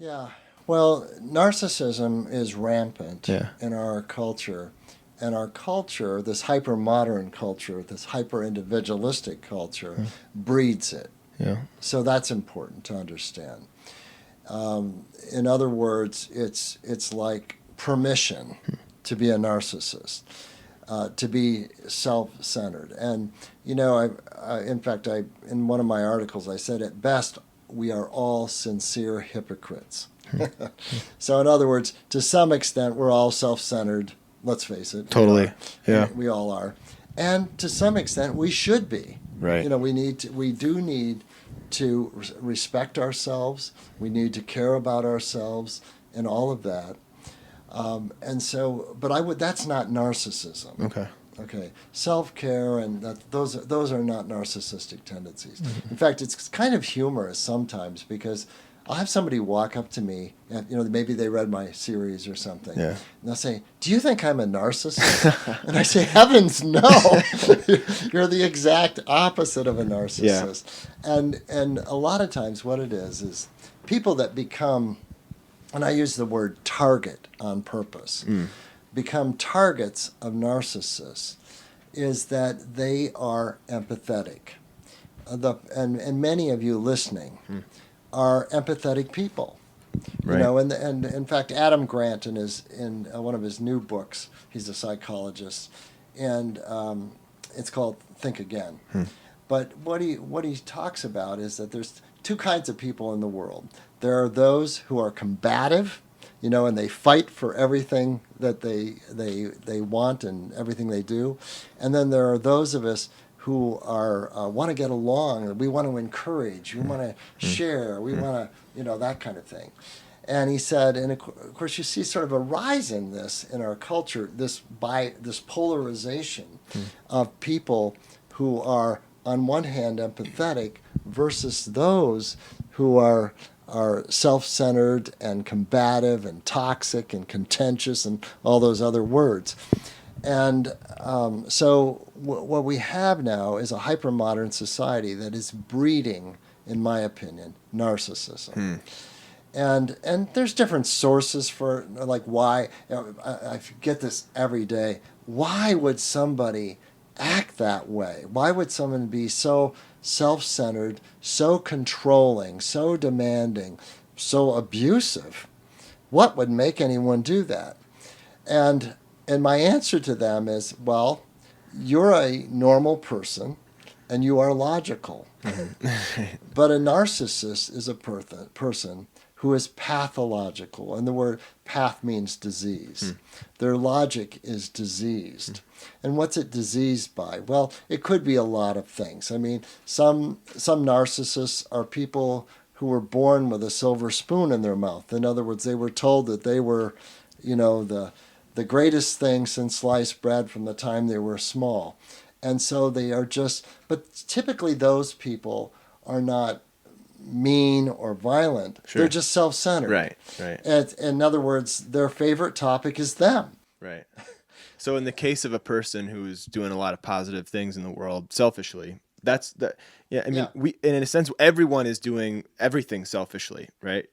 Yeah. Well, narcissism is rampant Yeah. in our culture. And our culture, this hyper-modern culture, this hyper-individualistic culture, breeds it. Yeah. So that's important to understand. In other words, it's like permission to be a narcissist, to be self-centered. And in fact, in one of my articles, I said at best we are all sincere hypocrites. So in other words, to some extent, we're all self-centered. Let's face it. Totally. Yeah. We all are, and to some extent, we should be. Right. We do need to respect ourselves. We need to care about ourselves and all of that. And so, but that's not narcissism. Okay. Okay, self-care and those are not narcissistic tendencies. In fact, it's kind of humorous sometimes because I'll have somebody walk up to me, and maybe they read my series or something, Yeah. and they'll say, "Do you think I'm a narcissist?" And I say, "Heavens, no! You're the exact opposite of a narcissist." Yeah. And a lot of times, what it is people that become, and I use the word target on purpose, become targets of narcissists, is that they are empathetic. And many of you listening are empathetic people. Right. And in fact, Adam Grant in one of his new books, he's a psychologist, and it's called Think Again. But what he talks about is that there's two kinds of people in the world. There are those who are combative, and they fight for everything that they want and everything they do, and then there are those of us who are want to get along. We want to encourage. We want to share. We want to, that kind of thing. And he said, and of course, you see sort of a rise in this in our culture. This polarization of people who are on one hand empathetic versus those who are self-centered and combative and toxic and contentious and all those other words. And so what we have now is a hyper-modern society that is breeding, in my opinion, narcissism. And there's different sources for, like, why. I get this every day. Why would somebody act that way? Why would someone be so self-centered, so controlling, so demanding, so abusive? What would make anyone do that? And my answer to them is, well, you're a normal person and you are logical. But a narcissist is a person who is pathological. And the word path means disease. Their logic is diseased. And what's it diseased by? Well, it could be a lot of things. I mean, some narcissists are people who were born with a silver spoon in their mouth. In other words, they were told that they were, the greatest thing since sliced bread from the time they were small. And so they are but typically those people are not mean or violent. Sure. They're just self-centered. Right. And in other words, their favorite topic is them. Right. So in the case of a person who's doing a lot of positive things in the world selfishly, we, in a sense, everyone is doing everything selfishly, right?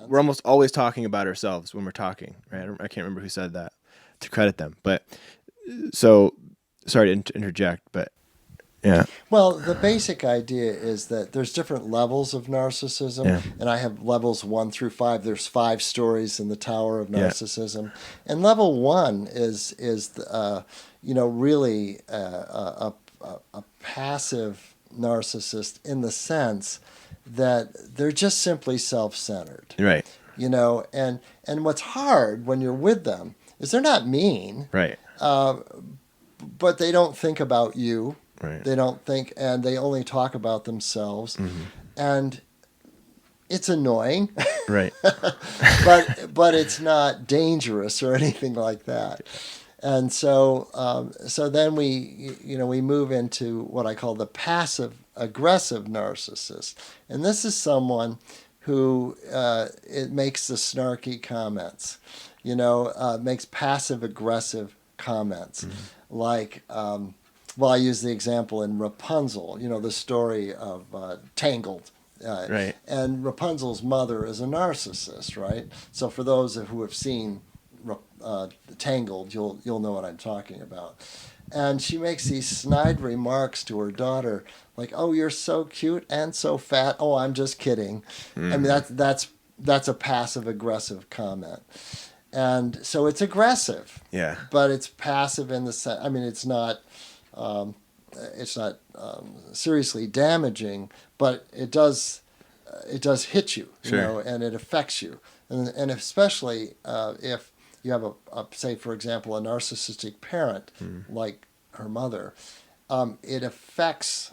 We're almost always talking about ourselves when we're talking, right? I can't remember who said that to credit them, but so sorry to interject, but yeah. Well, the basic idea is that there's different levels of narcissism, and I have levels 1 through 5. There's 5 stories in the Tower of Narcissism, and level 1 is really a passive narcissist in the sense that they're just simply self-centered, right? And what's hard when you're with them is they're not mean, right? But they don't think about you. Right. They don't think, and they only talk about themselves, and it's annoying, right? but it's not dangerous or anything like that. And so then we move into what I call the passive aggressive narcissist, and this is someone who it makes the snarky comments, makes passive aggressive comments, like. Well, I use the example in Rapunzel, the story of Tangled, Right. And Rapunzel's mother is a narcissist, right? So for those who have seen Tangled, you'll know what I'm talking about. And she makes these snide remarks to her daughter, like, "Oh, you're so cute and so fat." "Oh, I'm just kidding." I mean, that's a passive aggressive comment, and so it's aggressive. Yeah. But it's passive in the sense. I mean, it's not seriously damaging, but it does hit you, Sure. you know, and it affects you, and especially if you have say, for example, a narcissistic parent like her mother, it affects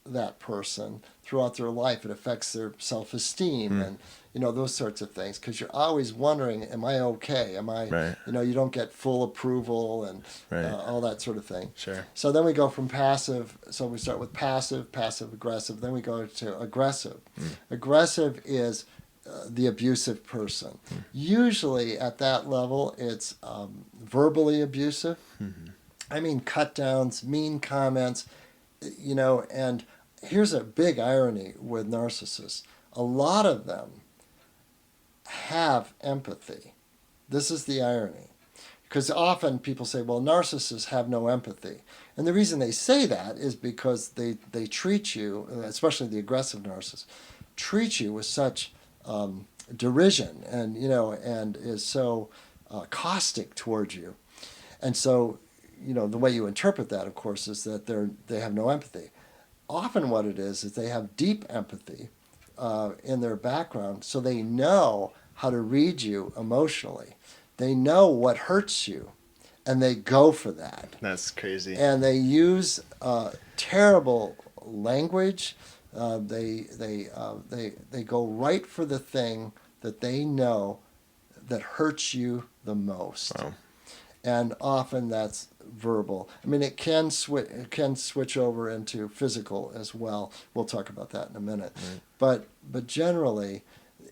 that person throughout their life. It affects their self-esteem and, you know, those sorts of things, because you're always wondering, am I okay? Am I, Right. you know, you don't get full approval and Right. all that sort of thing. Sure. So then we go from passive, so we start with passive, aggressive, then we go to aggressive. Aggressive is the abusive person. Usually at that level, it's verbally abusive. I mean, cut downs, mean comments, you know, and here's a big irony with narcissists. A lot of them have empathy. This is the irony. Because often people say, well, narcissists have no empathy. And the reason they say that is because they treat you, especially the aggressive narcissist, treat you with such derision and, you know, and is so caustic towards you. And so, you know, the way you interpret that, of course, is that they have no empathy. Often what it is they have deep empathy in their background, so they know how to read you emotionally. They know what hurts you, and they go for that. That's crazy. And they use terrible language. They go right for the thing that they know that hurts you the most. Wow. And often that's verbal. I mean, it can switch over into physical as well. We'll talk about that in a minute. Right. But generally,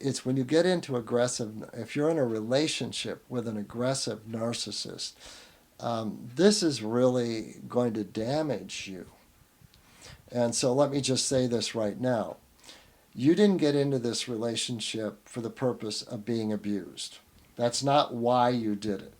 it's when you get into aggressive. If you're in a relationship with an aggressive narcissist, this is really going to damage you. And so let me just say this right now. You didn't get into this relationship for the purpose of being abused. That's not why you did it.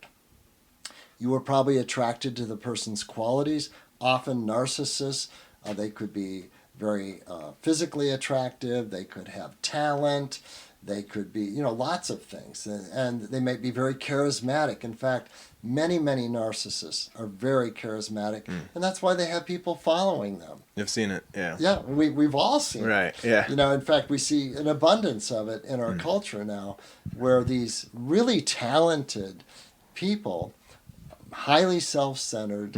You were probably attracted to the person's qualities. Often narcissists, they could be very physically attractive. They could have talent. They could be, you know, lots of things. And they might be very charismatic. In fact, many narcissists are very charismatic. And that's why they have people following them. You've seen it, yeah. Yeah, we've all seen it. Right, yeah. You know, in fact, we see an abundance of it in our culture now, where these really talented people, highly self-centered,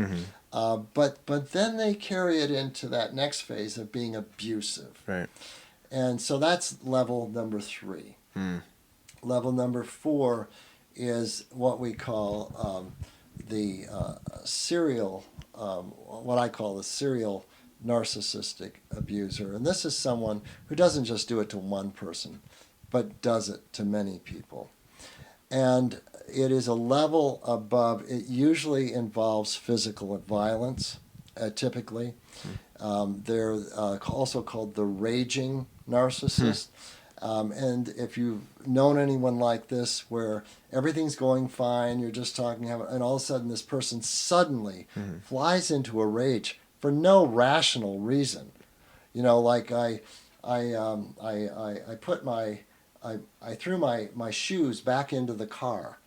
but then they carry it into that next phase of being abusive. Right. And so that's level number 3. Level number 4 is what we call the serial, what I call the serial narcissistic abuser. And this is someone who doesn't just do it to one person, but does it to many people. And it is a level above. It usually involves physical violence, typically. They're also called the Raging Narcissist. And if you've known anyone like this, where everything's going fine, you're just talking, and all of a sudden this person suddenly flies into a rage for no rational reason. You know, like I threw my shoes back into the car,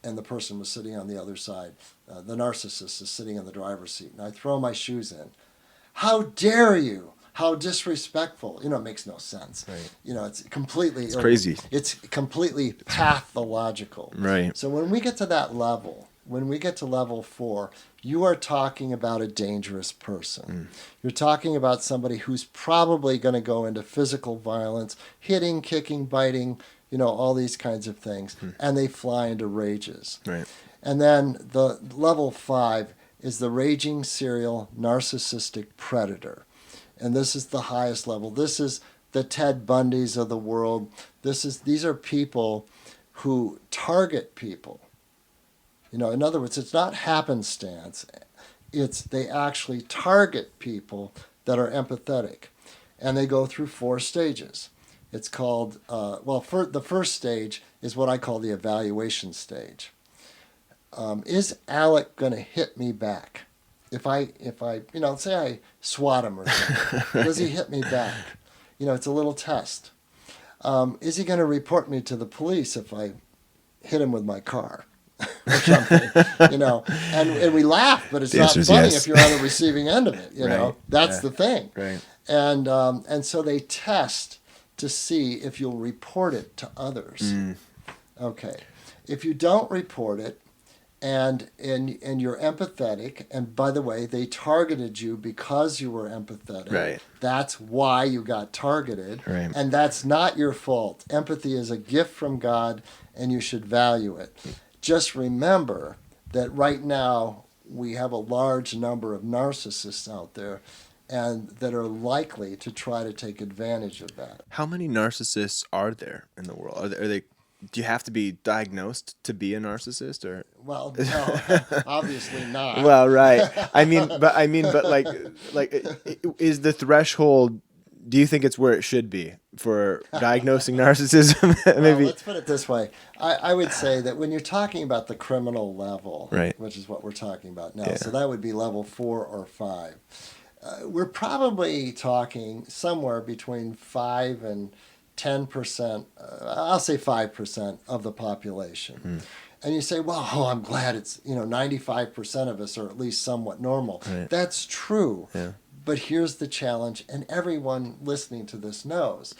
and the person was sitting on the other side. The narcissist is sitting in the driver's seat, and I throw my shoes in. How dare you? How disrespectful. You know, it makes no sense. Right. You know, it's crazy. It's completely pathological. Right. So when we get to that level, when we get to level 4, you are talking about a dangerous person. You're talking about somebody who's probably going to go into physical violence, hitting, kicking, biting, you know, all these kinds of things, and they fly into rages. Right. And then the level 5 is the raging serial narcissistic predator. And this is the highest level. This is the Ted Bundys of the world. These are people who target people. You know, in other words, it's not happenstance. They actually target people that are empathetic. And they go through 4 stages. It's called, the first stage is what I call the evaluation stage. Is Alec going to hit me back? If I, say I swat him or something, does he hit me back? It's a little test. Is he going to report me to the police if I hit him with my car? Or something, and we laugh, but it's not funny if you're on the receiving end of it, know. That's the thing. Right. And so they test to see if you'll report it to others. Okay. If you don't report it and you're empathetic, and by the way, they targeted you because you were empathetic. Right. That's why you got targeted. Right. And that's not your fault. Empathy is a gift from God, and you should value it. Just remember that right now we have a large number of narcissists out there and that are likely to try to take advantage of that. How many narcissists are there in the world? Are they? Do you have to be diagnosed to be a narcissist, or? Well, no, obviously not. Well, right. But like, is the threshold? Do you think it's where it should be for diagnosing narcissism? Maybe. Well, let's put it this way. I would say that when you're talking about the criminal level, right, which is what we're talking about now, so that would be level 4 or 5. We're probably talking somewhere between 5 and 10%. I'll say 5% of the population. And you say, well, I'm glad it's 95% of us are at least somewhat normal. Right. That's true. Yeah. But here's the challenge, and everyone listening to this knows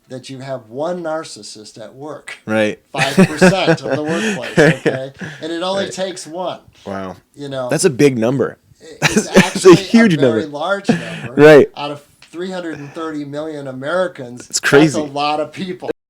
that you have one narcissist at work. Right. 5% of the workplace, okay? And it only takes one. Wow. That's a big number. It's actually a huge very number. large number. Right. Out of 330 million Americans, it's crazy. That's a lot of people.